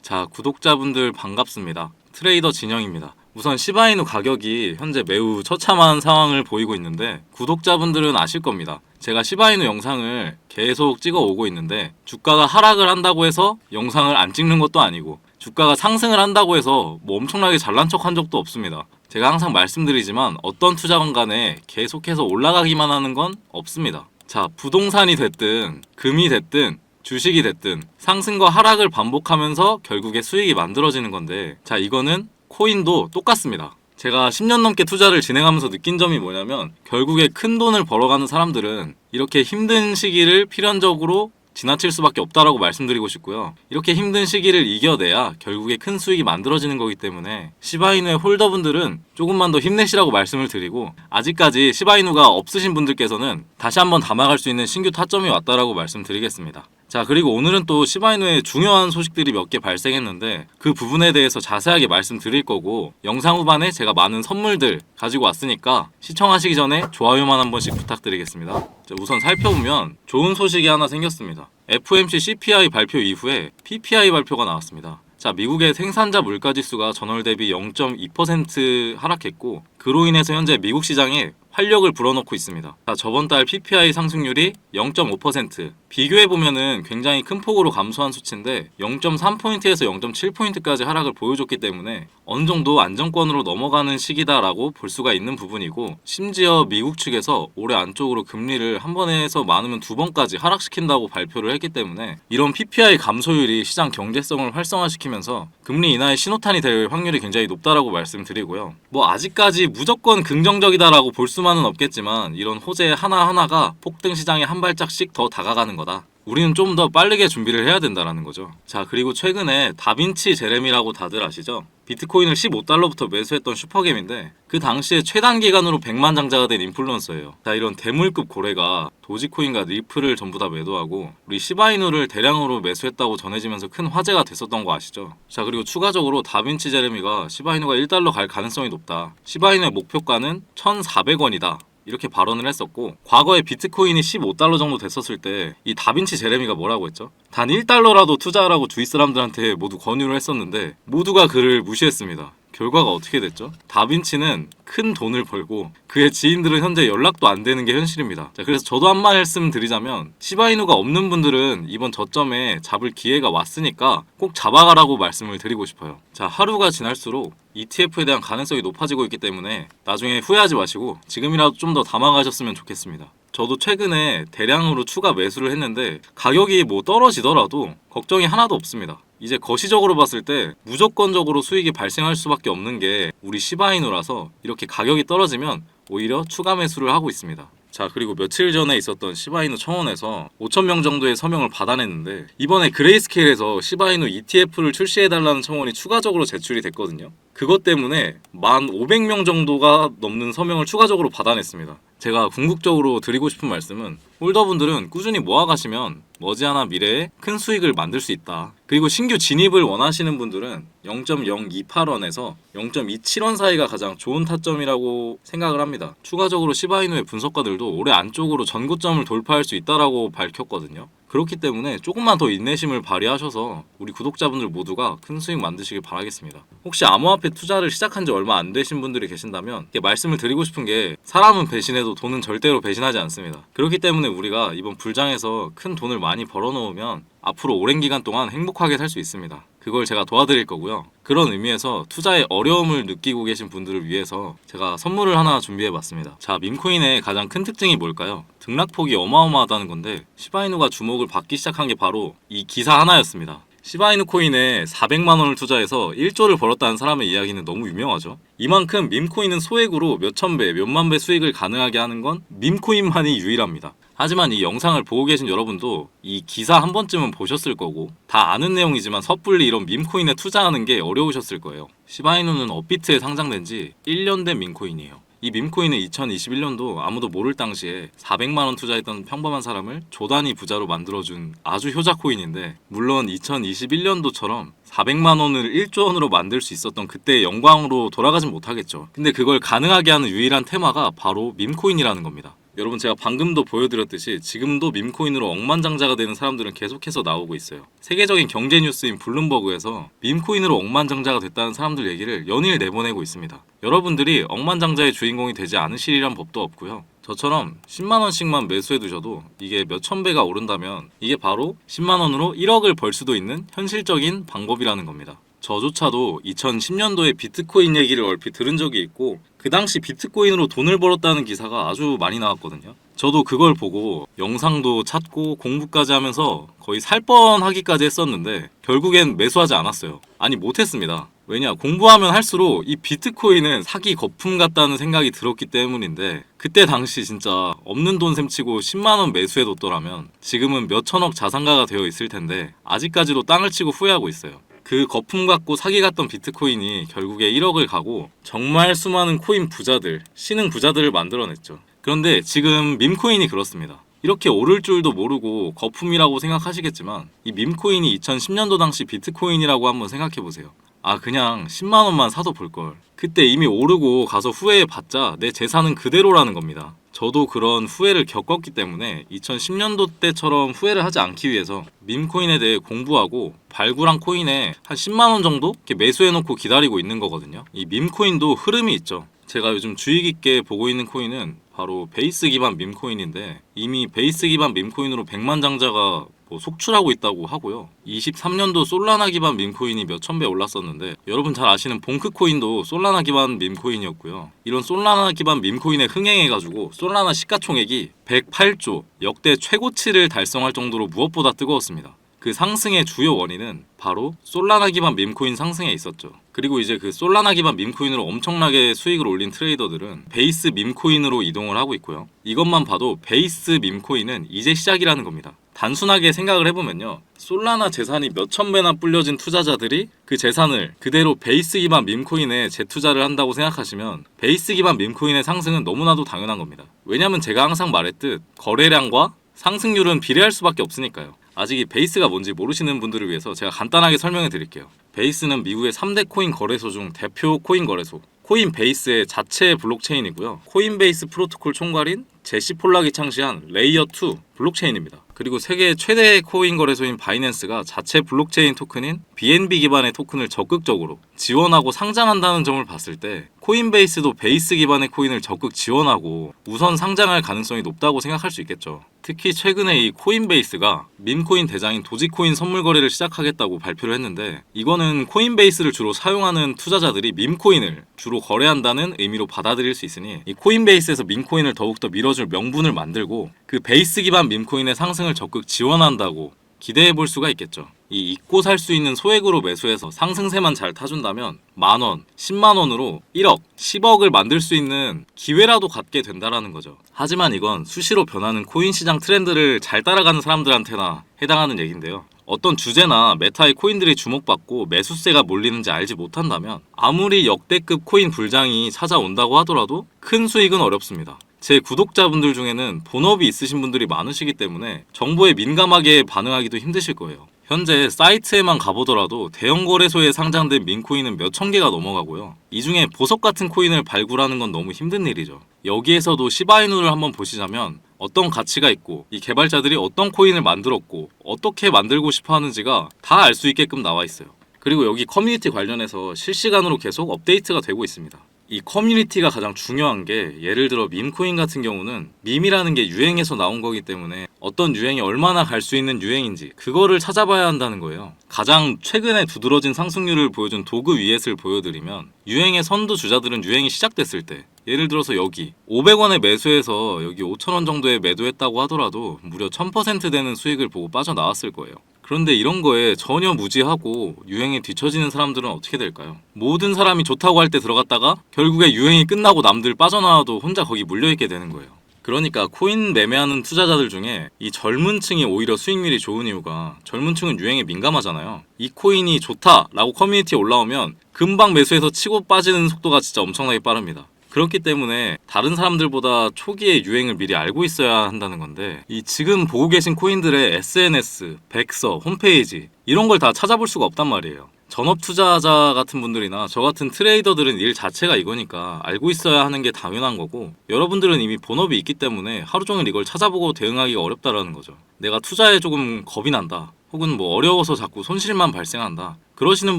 자, 구독자분들 반갑습니다. 트레이더 진영입니다. 우선 시바이누 가격이 현재 매우 처참한 상황을 보이고 있는데 구독자분들은 아실 겁니다. 제가 시바이누 영상을 계속 찍어 오고 있는데 주가가 하락을 한다고 해서 영상을 안 찍는 것도 아니고 주가가 상승을 한다고 해서 뭐 엄청나게 잘난 척 한 적도 없습니다. 제가 항상 말씀드리지만 어떤 투자건 간에 계속해서 올라가기만 하는 건 없습니다. 자, 부동산이 됐든 금이 됐든 주식이 됐든 상승과 하락을 반복하면서 결국에 수익이 만들어지는 건데, 자, 이거는 코인도 똑같습니다. 제가 10년 넘게 투자를 진행하면서 느낀 점이 뭐냐면 결국에 큰 돈을 벌어가는 사람들은 이렇게 힘든 시기를 필연적으로 지나칠 수밖에 없다라고 말씀드리고 싶고요. 이렇게 힘든 시기를 이겨내야 결국에 큰 수익이 만들어지는 거기 때문에 시바이누의 홀더분들은 조금만 더 힘내시라고 말씀을 드리고, 아직까지 시바이누가 없으신 분들께서는 다시 한번 담아갈 수 있는 신규 타점이 왔다라고 말씀드리겠습니다. 자, 그리고 오늘은 또 시바이누의 중요한 소식들이 몇 개 발생했는데 그 부분에 대해서 자세하게 말씀드릴 거고, 영상 후반에 제가 많은 선물들 가지고 왔으니까 시청하시기 전에 좋아요만 한 번씩 부탁드리겠습니다. 자, 우선 살펴보면 좋은 소식이 하나 생겼습니다. FOMC CPI 발표 이후에 PPI 발표가 나왔습니다. 자, 미국의 생산자 물가지수가 전월 대비 0.2% 하락했고, 그로 인해서 현재 미국 시장에 활력을 불어넣고 있습니다. 자, 저번 달 PPI 상승률이 0.5%, 비교해보면은 굉장히 큰 폭으로 감소한 수치인데 0.3포인트에서 0.7포인트까지 하락을 보여줬기 때문에 어느 정도 안정권으로 넘어가는 시기다라고 볼 수가 있는 부분이고, 심지어 미국 측에서 올해 안쪽으로 금리를 한 번에서 많으면 두 번까지 하락시킨다고 발표를 했기 때문에 이런 PPI 감소율이 시장 경제성을 활성화시키면서 금리 인하의 신호탄이 될 확률이 굉장히 높다라고 말씀드리고요. 뭐 아직까지 무조건 긍정적이다라고 볼 수만은 없겠지만 이런 호재 하나하나가 폭등 시장에 한 발짝씩 더 다가가는 거다. 우리는 좀 더 빠르게 준비를 해야 된다라는 거죠. 자, 그리고 최근에 다빈치 제레미라고 다들 아시죠? 비트코인을 15달러부터 매수했던 슈퍼겜인데 그 당시에 최단 기간으로 100만 장자가 된 인플루언서예요. 자, 이런 대물급 고래가 도지코인과 리플을 전부 다 매도하고 우리 시바이누를 대량으로 매수했다고 전해지면서 큰 화제가 됐었던 거 아시죠? 자, 그리고 추가적으로 다빈치 제레미가 시바이누가 1달러 갈 가능성이 높다, 시바이누의 목표가는 1,400원이다, 이렇게 발언을 했었고, 과거에 비트코인이 15달러 정도 됐었을 때 이 다빈치 제레미가 뭐라고 했죠? 단 1달러라도 투자하라고 주위 사람들한테 모두 권유를 했었는데 모두가 그를 무시했습니다. 결과가 어떻게 됐죠? 다빈치는 큰 돈을 벌고 그의 지인들은 현재 연락도 안 되는 게 현실입니다. 자, 그래서 저도 한 말씀 드리자면 시바이누가 없는 분들은 이번 저점에 잡을 기회가 왔으니까 꼭 잡아가라고 말씀을 드리고 싶어요. 자, 하루가 지날수록 ETF에 대한 가능성이 높아지고 있기 때문에 나중에 후회하지 마시고 지금이라도 좀 더 담아가셨으면 좋겠습니다. 저도 최근에 대량으로 추가 매수를 했는데 가격이 뭐 떨어지더라도 걱정이 하나도 없습니다. 이제 거시적으로 봤을 때 무조건적으로 수익이 발생할 수밖에 없는 게 우리 시바이누라서 이렇게 가격이 떨어지면 오히려 추가 매수를 하고 있습니다. 자, 그리고 며칠 전에 있었던 시바이누 청원에서 5,000명 정도의 서명을 받아냈는데 이번에 그레이스케일에서 시바이누 ETF를 출시해달라는 청원이 추가적으로 제출이 됐거든요. 그것 때문에 1,500명 정도가 넘는 서명을 추가적으로 받아냈습니다. 제가 궁극적으로 드리고 싶은 말씀은 홀더분들은 꾸준히 모아가시면 머지않아 미래에 큰 수익을 만들 수 있다. 그리고 신규 진입을 원하시는 분들은 0.028원에서 0.27원 사이가 가장 좋은 타점이라고 생각을 합니다. 추가적으로 시바이누의 분석가들도 올해 안쪽으로 전고점을 돌파할 수 있다라고 밝혔거든요. 그렇기 때문에 조금만 더 인내심을 발휘하셔서 우리 구독자분들 모두가 큰 수익 만드시길 바라겠습니다. 혹시 암호화폐 투자를 시작한 지 얼마 안 되신 분들이 계신다면 말씀을 드리고 싶은 게, 사람은 배신해도 돈은 절대로 배신하지 않습니다. 그렇기 때문에 우리가 이번 불장에서 큰 돈을 많이 벌어놓으면 앞으로 오랜 기간 동안 행복하게 살 수 있습니다. 그걸 제가 도와드릴 거고요. 그런 의미에서 투자에 어려움을 느끼고 계신 분들을 위해서 제가 선물을 하나 준비해봤습니다. 자, 밈코인의 가장 큰 특징이 뭘까요? 등락폭이 어마어마하다는 건데 시바이누가 주목을 받기 시작한 게 바로 이 기사 하나였습니다. 시바이누 코인에 400만원을 투자해서 1조를 벌었다는 사람의 이야기는 너무 유명하죠. 이만큼 밈코인은 소액으로 몇천 배, 몇만 배 수익을 가능하게 하는 건 밈코인만이 유일합니다. 하지만 이 영상을 보고 계신 여러분도 이 기사 한 번쯤은 보셨을 거고 다 아는 내용이지만 섣불리 이런 밈코인에 투자하는 게 어려우셨을 거예요. 시바이누는 업비트에 상장된 지 1년 된 밈코인이에요. 이 밈코인은 2021년도 아무도 모를 당시에 400만원 투자했던 평범한 사람을 조단위 부자로 만들어준 아주 효자 코인인데, 물론 2021년도처럼 400만원을 1조 원으로 만들 수 있었던 그때의 영광으로 돌아가진 못하겠죠. 근데 그걸 가능하게 하는 유일한 테마가 바로 밈코인이라는 겁니다. 여러분 제가 방금도 보여드렸듯이 지금도 밈코인으로 억만장자가 되는 사람들은 계속해서 나오고 있어요. 세계적인 경제 뉴스인 블룸버그에서 밈코인으로 억만장자가 됐다는 사람들 얘기를 연일 내보내고 있습니다. 여러분들이 억만장자의 주인공이 되지 않으시리란 법도 없고요. 저처럼 10만원씩만 매수해 두셔도 이게 몇천 배가 오른다면 이게 바로 10만원으로 1억을 벌 수도 있는 현실적인 방법이라는 겁니다. 저조차도 2010년도에 비트코인 얘기를 얼핏 들은 적이 있고 그 당시 비트코인으로 돈을 벌었다는 기사가 아주 많이 나왔거든요. 저도 그걸 보고 영상도 찾고 공부까지 하면서 거의 살 뻔하기까지 했었는데 결국엔 매수하지 않았어요. 아니 못했습니다. 왜냐, 공부하면 할수록 이 비트코인은 사기 거품 같다는 생각이 들었기 때문인데 그때 당시 진짜 없는 돈 셈치고 10만원 매수해뒀더라면 지금은 몇천억 자산가가 되어 있을 텐데 아직까지도 땅을 치고 후회하고 있어요. 그 거품 갖고 사기 갔던 비트코인이 결국에 1억을 가고 정말 수많은 코인 부자들, 신흥 부자들을 만들어냈죠. 그런데 지금 밈코인이 그렇습니다. 이렇게 오를 줄도 모르고 거품이라고 생각하시겠지만 이 밈코인이 2010년도 당시 비트코인이라고 한번 생각해보세요. 아, 그냥 10만원만 사도 볼걸. 그때 이미 오르고 가서 후회해봤자 내 재산은 그대로라는 겁니다. 저도 그런 후회를 겪었기 때문에 2010년도 때처럼 후회를 하지 않기 위해서 밈코인에 대해 공부하고 발굴한 코인에 한 10만원 정도 이렇게 매수해놓고 기다리고 있는 거거든요. 이 밈코인도 흐름이 있죠. 제가 요즘 주의 깊게 보고 있는 코인은 바로 베이스 기반 밈코인인데 이미 베이스 기반 밈코인으로 100만 장자가 속출하고 있다고 하고요. 23년도 솔라나 기반 밈코인이 몇천 배 올랐었는데 여러분 잘 아시는 봉크코인도 솔라나 기반 밈코인이었고요. 이런 솔라나 기반 밈코인에 흥행해가지고 솔라나 시가총액이 108조 역대 최고치를 달성할 정도로 무엇보다 뜨거웠습니다. 그 상승의 주요 원인은 바로 솔라나 기반 밈코인 상승에 있었죠. 그리고 이제 그 솔라나 기반 밈코인으로 엄청나게 수익을 올린 트레이더들은 베이스 밈코인으로 이동을 하고 있고요. 이것만 봐도 베이스 밈코인은 이제 시작이라는 겁니다. 단순하게 생각을 해보면요, 솔라나 재산이 몇천 배나 불려진 투자자들이 그 재산을 그대로 베이스 기반 밈코인에 재투자를 한다고 생각하시면 베이스 기반 밈코인의 상승은 너무나도 당연한 겁니다. 왜냐면 제가 항상 말했듯 거래량과 상승률은 비례할 수밖에 없으니까요. 아직 이 베이스가 뭔지 모르시는 분들을 위해서 제가 간단하게 설명해 드릴게요. 베이스는 미국의 3대 코인 거래소 중 대표 코인 거래소, 코인베이스의 자체 블록체인이고요. 코인베이스 프로토콜 총괄인 제시 폴락이 창시한 레이어2 블록체인입니다. 그리고 세계 최대 코인 거래소인 바이낸스가 자체 블록체인 토큰인 BNB 기반의 토큰을 적극적으로 지원하고 상장한다는 점을 봤을 때 코인베이스도 베이스 기반의 코인을 적극 지원하고 우선 상장할 가능성이 높다고 생각할 수 있겠죠. 특히 최근에 이 코인베이스가 밈코인 대장인 도지코인 선물 거래를 시작하겠다고 발표를 했는데 이거는 코인베이스를 주로 사용하는 투자자들이 밈코인을 주로 거래한다는 의미로 받아들일 수 있으니 이 코인베이스에서 밈코인을 더욱더 밀어줄 명분을 만들고 그 베이스 기반 밈코인의 상승을 적극 지원한다고 기대해 볼 수가 있겠죠. 이 잊고 살 수 있는 소액으로 매수해서 상승세만 잘 타준다면 만원, 10만원으로 1억, 10억을 만들 수 있는 기회라도 갖게 된다라는 거죠. 하지만 이건 수시로 변하는 코인 시장 트렌드를 잘 따라가는 사람들한테나 해당하는 얘기인데요. 어떤 주제나 메타의 코인들이 주목받고 매수세가 몰리는지 알지 못한다면 아무리 역대급 코인 불장이 찾아온다고 하더라도 큰 수익은 어렵습니다. 제 구독자분들 중에는 본업이 있으신 분들이 많으시기 때문에 정보에 민감하게 반응하기도 힘드실 거예요. 현재 사이트에만 가보더라도 대형 거래소에 상장된 민코인은 몇천 개가 넘어가고요. 이 중에 보석 같은 코인을 발굴하는 건 너무 힘든 일이죠. 여기에서도 시바이누를 한번 보시자면 어떤 가치가 있고 이 개발자들이 어떤 코인을 만들었고 어떻게 만들고 싶어 하는지가 다 알 수 있게끔 나와 있어요. 그리고 여기 커뮤니티 관련해서 실시간으로 계속 업데이트가 되고 있습니다. 이 커뮤니티가 가장 중요한 게 예를 들어 밈코인 같은 경우는 밈이라는 게 유행에서 나온 거기 때문에 어떤 유행이 얼마나 갈 수 있는 유행인지 그거를 찾아봐야 한다는 거예요. 가장 최근에 두드러진 상승률을 보여준 도그 위엣을 보여드리면 유행의 선두 주자들은 유행이 시작됐을 때 예를 들어서 여기 500원에 매수해서 여기 5,000원 정도에 매도했다고 하더라도 무려 1000% 되는 수익을 보고 빠져나왔을 거예요. 그런데 이런 거에 전혀 무지하고 유행에 뒤처지는 사람들은 어떻게 될까요? 모든 사람이 좋다고 할 때 들어갔다가 결국에 유행이 끝나고 남들 빠져나와도 혼자 거기 물려있게 되는 거예요. 그러니까 코인 매매하는 투자자들 중에 이 젊은 층이 오히려 수익률이 좋은 이유가 젊은 층은 유행에 민감하잖아요. 이 코인이 좋다라고 커뮤니티에 올라오면 금방 매수해서 치고 빠지는 속도가 진짜 엄청나게 빠릅니다. 그렇기 때문에 다른 사람들보다 초기에 유행을 미리 알고 있어야 한다는 건데 이 지금 보고 계신 코인들의 SNS, 백서, 홈페이지 이런 걸 다 찾아볼 수가 없단 말이에요. 전업 투자자 같은 분들이나 저 같은 트레이더들은 일 자체가 이거니까 알고 있어야 하는 게 당연한 거고, 여러분들은 이미 본업이 있기 때문에 하루 종일 이걸 찾아보고 대응하기가 어렵다라는 거죠. 내가 투자에 조금 겁이 난다, 혹은 뭐 어려워서 자꾸 손실만 발생한다, 그러시는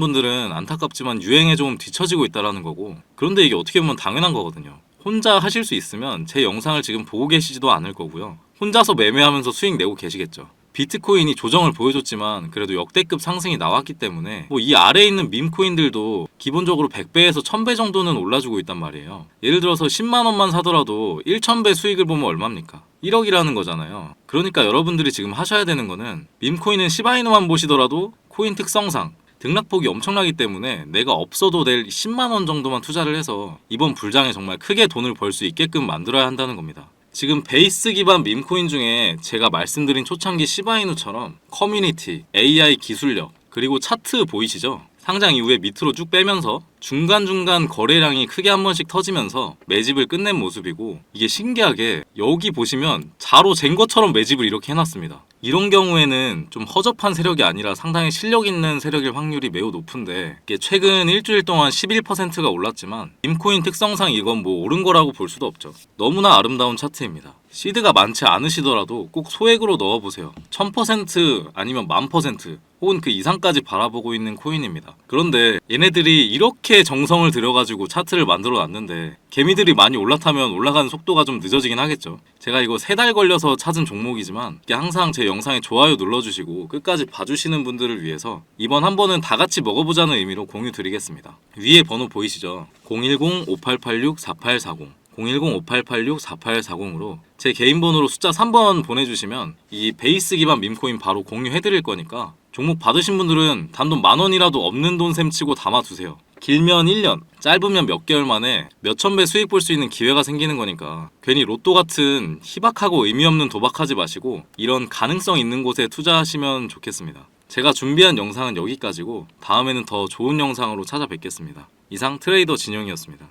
분들은 안타깝지만 유행에 조금 뒤처지고 있다라는 거고, 그런데 이게 어떻게 보면 당연한 거거든요. 혼자 하실 수 있으면 제 영상을 지금 보고 계시지도 않을 거고요. 혼자서 매매하면서 수익 내고 계시겠죠. 비트코인이 조정을 보여줬지만 그래도 역대급 상승이 나왔기 때문에 뭐 이 아래에 있는 밈코인들도 기본적으로 100배에서 1000배 정도는 올라주고 있단 말이에요. 예를 들어서 10만원만 사더라도 1000배 수익을 보면 얼마입니까? 1억이라는 거잖아요. 그러니까 여러분들이 지금 하셔야 되는 거는, 밈코인은 시바이누만 보시더라도 코인 특성상 등락폭이 엄청나기 때문에 내가 없어도 될 10만원 정도만 투자를 해서 이번 불장에 정말 크게 돈을 벌 수 있게끔 만들어야 한다는 겁니다. 지금 베이스 기반 밈코인 중에 제가 말씀드린 초창기 시바이누처럼 커뮤니티, AI 기술력, 그리고 차트 보이시죠? 상장 이후에 밑으로 쭉 빼면서 중간중간 거래량이 크게 한 번씩 터지면서 매집을 끝낸 모습이고, 이게 신기하게 여기 보시면 자로 잰 것처럼 매집을 이렇게 해놨습니다. 이런 경우에는 좀 허접한 세력이 아니라 상당히 실력 있는 세력일 확률이 매우 높은데, 이게 최근 일주일 동안 11%가 올랐지만 밈코인 특성상 이건 뭐 오른 거라고 볼 수도 없죠. 너무나 아름다운 차트입니다. 시드가 많지 않으시더라도 꼭 소액으로 넣어보세요. 1000% 아니면 10,000% 혹은 그 이상까지 바라보고 있는 코인입니다. 그런데 얘네들이 이렇게 정성을 들여가지고 차트를 만들어 놨는데 개미들이 많이 올라타면 올라가는 속도가 좀 늦어지긴 하겠죠. 제가 이거 3달 걸려서 찾은 종목이지만 이게 항상 제 영상에 좋아요 눌러주시고 끝까지 봐주시는 분들을 위해서 이번 한 번은 다 같이 먹어보자는 의미로 공유 드리겠습니다. 위에 번호 보이시죠? 010-5886-4840 010-5886-4840으로 제 개인 번호로 숫자 3번 보내주시면 이 베이스 기반 밈코인 바로 공유해드릴 거니까 종목 받으신 분들은 단돈 10,000원이라도 없는 돈 셈치고 담아두세요. 길면 1년, 짧으면 몇 개월 만에 몇천 배 수익 볼 수 있는 기회가 생기는 거니까 괜히 로또 같은 희박하고 의미 없는 도박하지 마시고 이런 가능성 있는 곳에 투자하시면 좋겠습니다. 제가 준비한 영상은 여기까지고 다음에는 더 좋은 영상으로 찾아뵙겠습니다. 이상 트레이더 진영이었습니다.